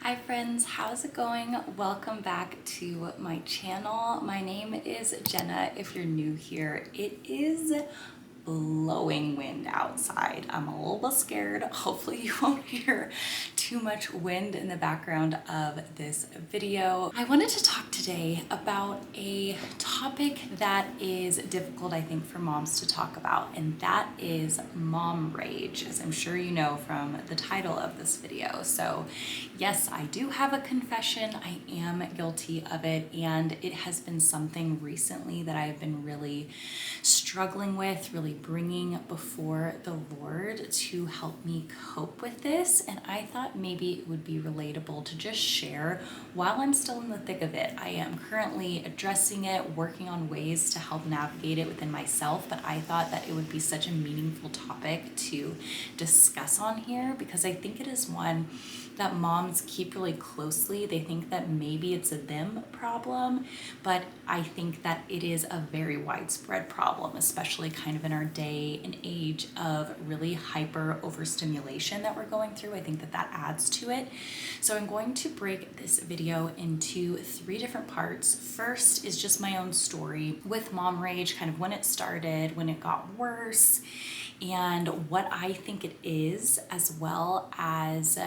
Hi friends, how's it going? Welcome back to my channel. My name is Jenna. If you're new here, it is blowing wind outside. I'm a little bit scared. Hopefully you won't hear too much wind in the background of this video. I wanted to talk today about a topic that is difficult, I think, for moms to talk about, and that is mom rage, as I'm sure you know from the title of this video. So yes, I do have a confession. I am guilty of it, and it has been something recently that I've been really struggling with, really bringing before the Lord to help me cope with this. And I thought maybe it would be relatable to just share while I'm still in the thick of it. I am currently addressing it, working on ways to help navigate it within myself, but I thought that it would be such a meaningful topic to discuss on here because I think it is one that moms keep really closely. They think that maybe it's a them problem, but I think that it is a very widespread problem, especially kind of in our day and age of really hyper overstimulation that we're going through. I think that that adds to it. So I'm going to break this video into 3 different parts. First is just my own story with mom rage, kind of when it started, when it got worse, and what I think it is, as well as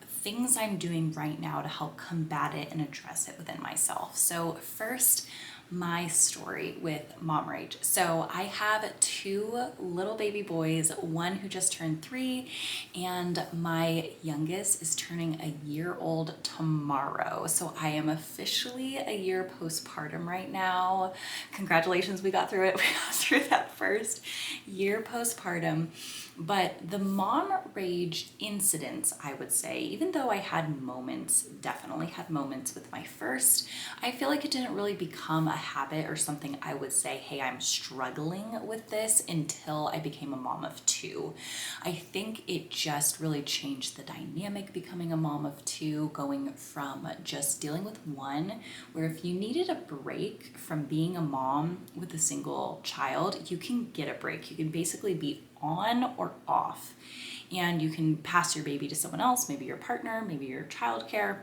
things I'm doing right now to help combat it and address it within myself. So first, my story with mom rage. So I have 2 little baby boys, one who just turned 3, and my youngest is turning a year old tomorrow. So I am officially a year postpartum right now. Congratulations, we got through it. We got through that first year postpartum. But the mom rage incidents, I would say, even though I had moments, definitely had moments with my first, I feel like it didn't really become a habit or something I would say, hey, I'm struggling with this, until I became a mom of 2. I think it just really changed the dynamic becoming a mom of 2, going from just dealing with one, where if you needed a break from being a mom with a single child, you can get a break. You can basically be on or off, and you can pass your baby to someone else, maybe your partner, maybe your childcare,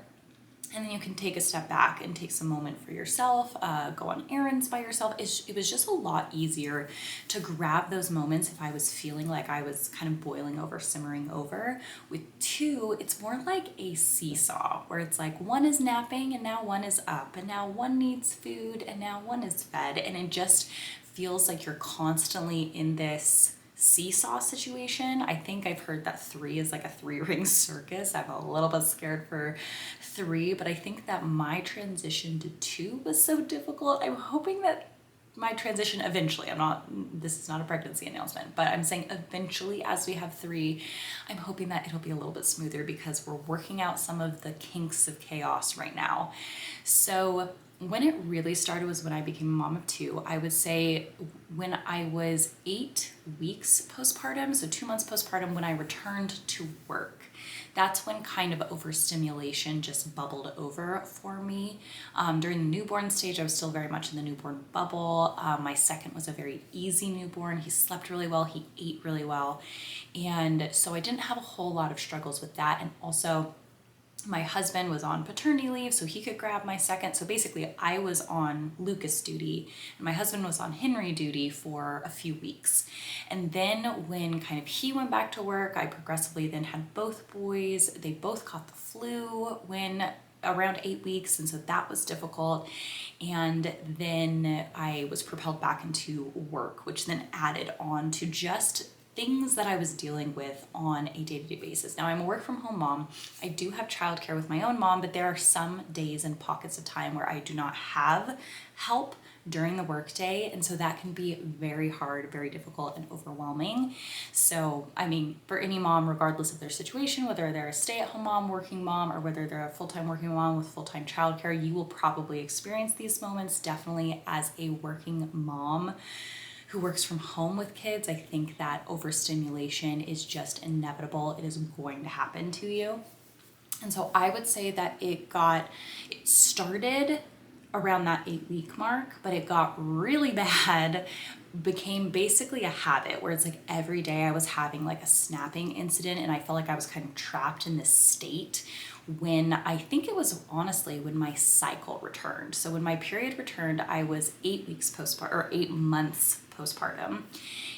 and then you can take a step back and take some moment for yourself, go on errands by yourself. It was just a lot easier to grab those moments if I was feeling like I was kind of boiling over, simmering over. With 2, it's more like a seesaw, where it's like one is napping and now one is up, and now one needs food and now one is fed, and it just feels like you're constantly in this seesaw situation. I think I've heard that 3 is like a 3-ring circus. I'm a little bit scared for 3, but I think that my transition to 2 was so difficult. I'm hoping that my transition eventually, this is not a pregnancy announcement, but I'm saying eventually, as we have 3, I'm hoping that it'll be a little bit smoother because we're working out some of the kinks of chaos right now. So when it really started was when I became a mom of 2. I would say when I was 8 weeks postpartum, so 2 months postpartum, when I returned to work. That's when kind of overstimulation just bubbled over for me. During the newborn stage, I was still very much in the newborn bubble. My second was a very easy newborn. He slept really well, he ate really well. And so I didn't have a whole lot of struggles with that. And also, my husband was on paternity leave, so he could grab my second. So basically, I was on Lucas duty, and my husband was on Henry duty for a few weeks. And then when kind of he went back to work, I progressively then had both boys. They both caught the flu when around 8 weeks, and so that was difficult. And then I was propelled back into work, which then added on to just things that I was dealing with on a day-to-day basis. Now, I'm a work from home mom. I do have childcare with my own mom, but there are some days and pockets of time where I do not have help during the workday, and so that can be very hard, very difficult, and overwhelming. So, I mean, for any mom, regardless of their situation, whether they're a stay-at-home mom, working mom, or whether they're a full-time working mom with full-time childcare, you will probably experience these moments. Definitely as a working mom who works from home with kids, I think that overstimulation is just inevitable. It is going to happen to you. And so I would say that it started around that 8-week mark, but it got really bad, became basically a habit where it's like every day I was having like a snapping incident, and I felt like I was kind of trapped in this state when I think it was honestly when my cycle returned. So when my period returned, I was 8 weeks postpartum, or 8 months postpartum.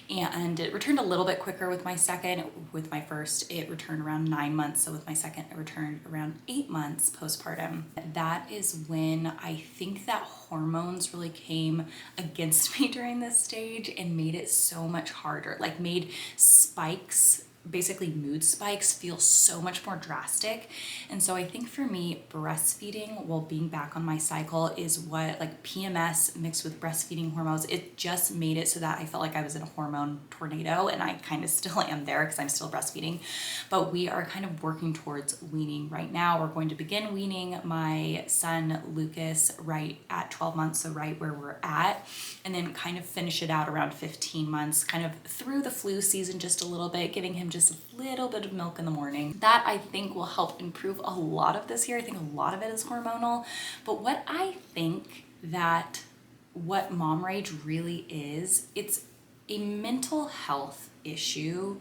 And it returned a little bit quicker with my second. With my first, it returned around 9 months. So with my second, it returned around 8 months postpartum. That is when I think that hormones really came against me during this stage and made it so much harder, like made spikes, basically mood spikes, feel so much more drastic. And so I think for me, breastfeeding while being back on my cycle is what, like PMS mixed with breastfeeding hormones, it just made it so that I felt like I was in a hormone tornado, and I kind of still am there because I'm still breastfeeding. But we are kind of working towards weaning right now. We're going to begin weaning my son Lucas right at 12 months, so right where we're at, and then kind of finish it out around 15 months, kind of through the flu season just a little bit, giving him just a little bit of milk in the morning. That I think will help improve a lot of this year. I think a lot of it is hormonal, but what I think that what mom rage really is, it's a mental health issue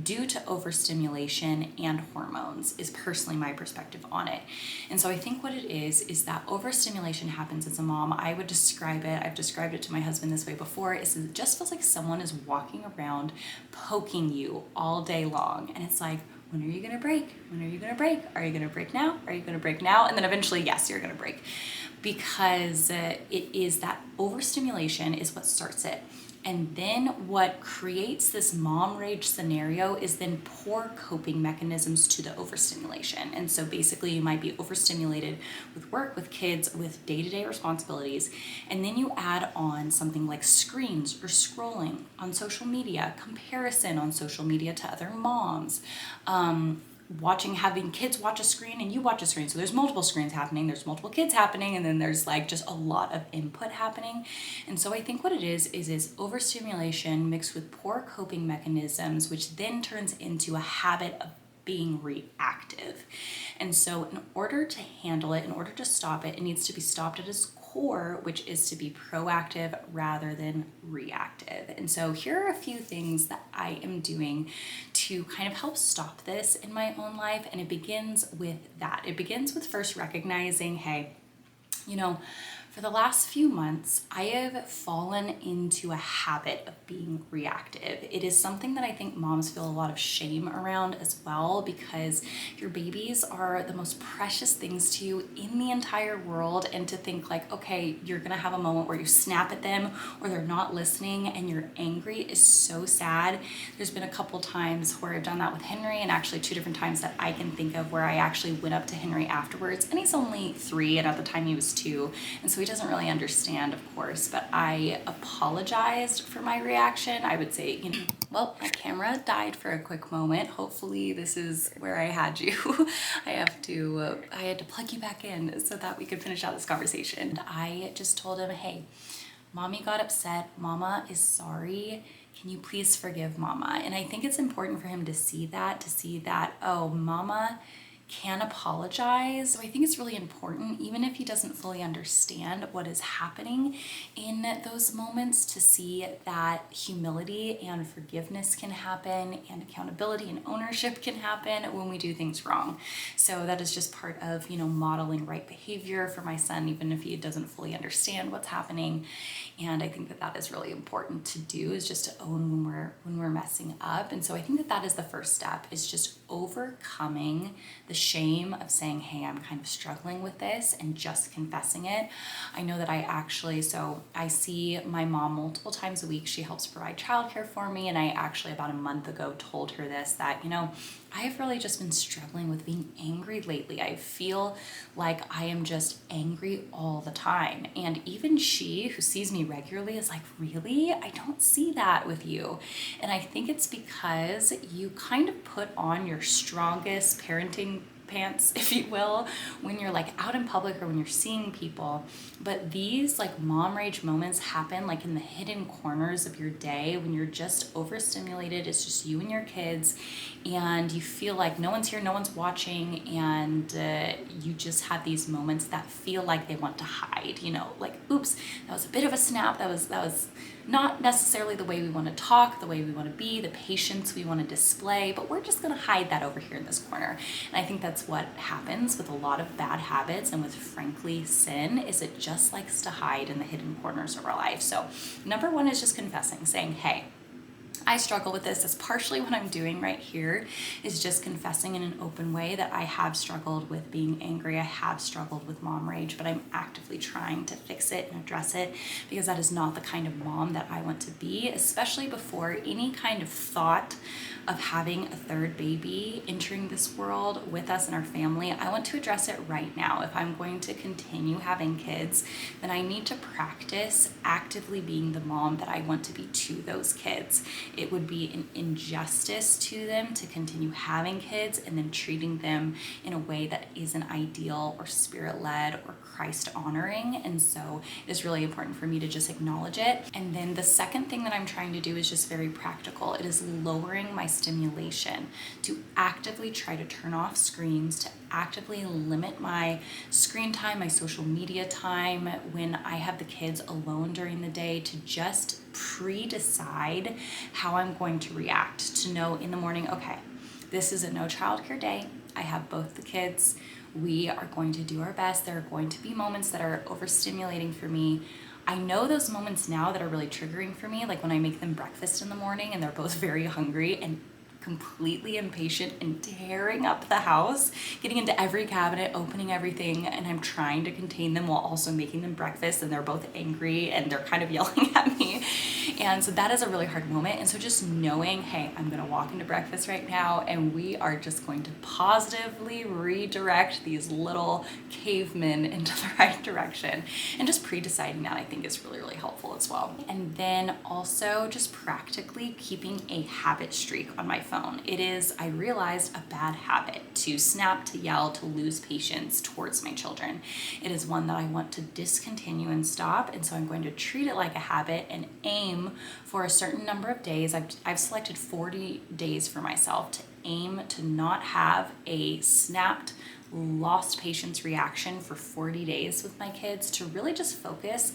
due to overstimulation and hormones, is personally my perspective on it. And so I think what it is that overstimulation happens as a mom. I would describe it, I've described it to my husband this way before, is it just feels like someone is walking around poking you all day long. And it's like, when are you gonna break? When are you gonna break? Are you gonna break now? Are you gonna break now? And then eventually, yes, you're gonna break. Because it is that overstimulation is what starts it. And then what creates this mom rage scenario is then poor coping mechanisms to the overstimulation. And so basically you might be overstimulated with work, with kids, with day-to-day responsibilities. And then you add on something like screens or scrolling on social media, comparison on social media to other moms, having kids watch a screen and you watch a screen. So there's multiple screens happening, there's multiple kids happening, and then there's like just a lot of input happening. And so I think what it is overstimulation mixed with poor coping mechanisms, which then turns into a habit of being reactive. And so in order to handle it, in order to stop it, it needs to be stopped at its core, which is to be proactive rather than reactive. And so here are a few things that I am doing to kind of help stop this in my own life. And it begins with that. It begins with first recognizing, hey, for the last few months, I have fallen into a habit of being reactive. It is something that I think moms feel a lot of shame around as well, because your babies are the most precious things to you in the entire world. And to think like, okay, you're gonna have a moment where you snap at them or they're not listening and you're angry is so sad. There's been a couple times where I've done that with Henry, and actually 2 different times that I can think of where I actually went up to Henry afterwards, and he's only 3, and at the time he was 2. And so he doesn't really understand, of course, but I apologized for my reaction. I would say, well, my camera died for a quick moment. Hopefully this is where I had you. I had to plug you back in so that we could finish out this conversation. I just told him, hey, mommy got upset. Mama is sorry. Can you please forgive mama? And I think it's important for him to see that, oh, mama can apologize. So I think it's really important, even if he doesn't fully understand what is happening in those moments, to see that humility and forgiveness can happen, and accountability and ownership can happen when we do things wrong. So that is just part of, modeling right behavior for my son, even if he doesn't fully understand what's happening. And I think that that is really important to do, is just to own when we're messing up. And so I think that that is the first step, is just overcoming the shame of saying, hey, I'm kind of struggling with this, and just confessing it. I know that I see my mom multiple times a week. She helps provide childcare for me. And I actually about a month ago told her this, that, I have really just been struggling with being angry lately. I feel like I am just angry all the time. And even she, who sees me regularly, is like, really? I don't see that with you. And I think it's because you kind of put on your strongest parenting pants, if you will, when you're like out in public or when you're seeing people. But these like mom rage moments happen like in the hidden corners of your day, when you're just overstimulated. It's just you and your kids, and you feel like no one's here, no one's watching, and you just have these moments that feel like they want to hide, like, oops, that was a bit of a snap, that was not necessarily the way we want to talk, the way we want to be, the patience we want to display, but we're just going to hide that over here in this corner. And I think that's that's what happens with a lot of bad habits and with, frankly, sin, is it just likes to hide in the hidden corners of our life. So number one is just confessing, saying, hey, I struggle with this. That's partially what I'm doing right here, is just confessing in an open way that I have struggled with being angry. I have struggled with mom rage, but I'm actively trying to fix it and address it, because that is not the kind of mom that I want to be, especially before any kind of thought of having a third baby entering this world with us and our family. I want to address it right now. If I'm going to continue having kids, then I need to practice actively being the mom that I want to be to those kids. It would be an injustice to them to continue having kids and then treating them in a way that isn't ideal or spirit-led or Christ-honoring. And so it is really important for me to just acknowledge it. And then the second thing that I'm trying to do is just very practical. It is lowering my stimulation, to actively try to turn off screens, to actively limit my screen time, my social media time when I have the kids alone during the day, to just pre-decide how I'm going to react, to know in the morning, okay, this is a no childcare day. I have both the kids. We are going to do our best. There are going to be moments that are overstimulating for me. I know those moments now that are really triggering for me, like when I make them breakfast in the morning and they're both very hungry and completely impatient and tearing up the house, getting into every cabinet, opening everything, and I'm trying to contain them while also making them breakfast, and they're both angry and they're kind of yelling at me. And so that is a really hard moment. And so just knowing, hey, I'm gonna walk into breakfast right now and we are just going to positively redirect these little cavemen into the right direction. And just pre-deciding that, I think, is really, really helpful as well. And then also just practically keeping a habit streak on my phone. It is, I realized, a bad habit to snap, to yell, to lose patience towards my children. It is one that I want to discontinue and stop. And so I'm going to treat it like a habit and aim for a certain number of days. I've selected 40 days for myself to aim to not have a snapped, lost patience reaction for 40 days with my kids, to really just focus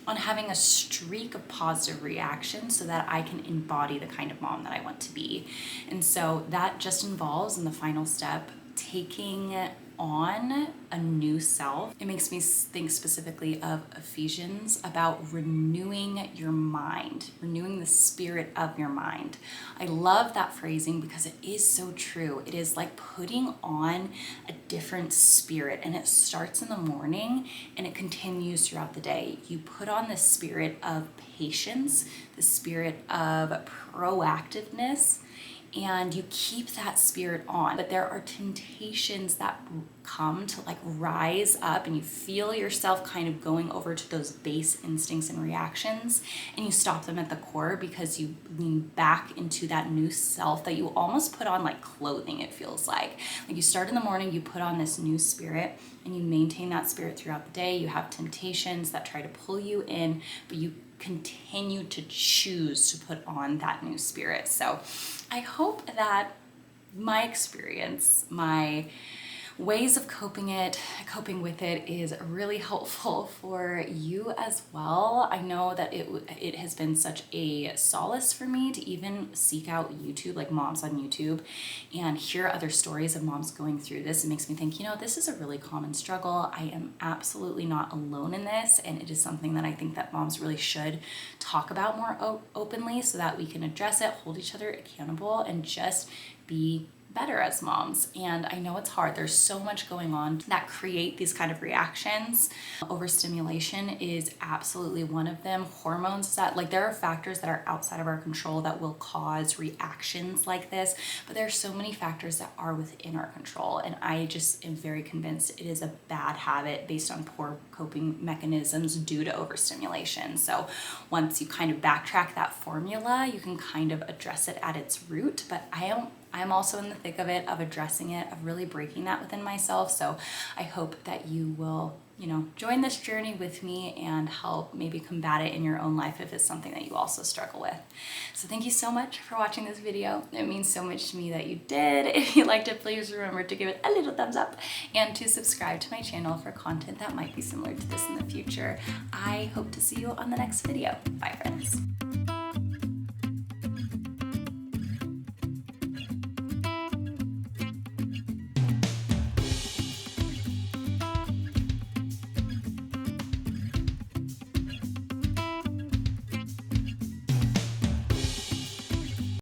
on having a streak of positive reactions so that I can embody the kind of mom that I want to be. And so that just involves, in the final step, taking on a new self. It makes me think specifically of Ephesians about renewing your mind, renewing the spirit of your mind. I love that phrasing because it is so true. It is like putting on a different spirit, and it starts in the morning and it continues throughout the day. You put on the spirit of patience, the spirit of proactiveness, and you keep that spirit on. But there are temptations that come to like rise up, and you feel yourself kind of going over to those base instincts and reactions, and you stop them at the core because you lean back into that new self that you almost put on like clothing, it feels like. Like you start in the morning, you put on this new spirit, and you maintain that spirit throughout the day. You have temptations that try to pull you in, but you continue to choose to put on that new spirit. So I hope that my experience, my ways of coping with it is really helpful for you as well. I know that it has been such a solace for me to even seek out YouTube, like moms on YouTube, and hear other stories of moms going through this. It makes me think, this is a really common struggle. I am absolutely not alone in this, and it is something that I think that moms really should talk about more openly so that we can address it, hold each other accountable, and just be better as moms. And I know it's hard. There's so much going on that create these kind of reactions. Overstimulation is absolutely one of them. Hormones, that there are factors that are outside of our control that will cause reactions like this, but there are so many factors that are within our control. And I just am very convinced it is a bad habit based on poor coping mechanisms due to overstimulation. So once you kind of backtrack that formula, you can kind of address it at its root. But I'm also in the thick of it, of addressing it, of really breaking that within myself. So I hope that you will, join this journey with me and help maybe combat it in your own life if it's something that you also struggle with. So thank you so much for watching this video. It means so much to me that you did. If you liked it, please remember to give it a little thumbs up and to subscribe to my channel for content that might be similar to this in the future. I hope to see you on the next video. Bye, friends.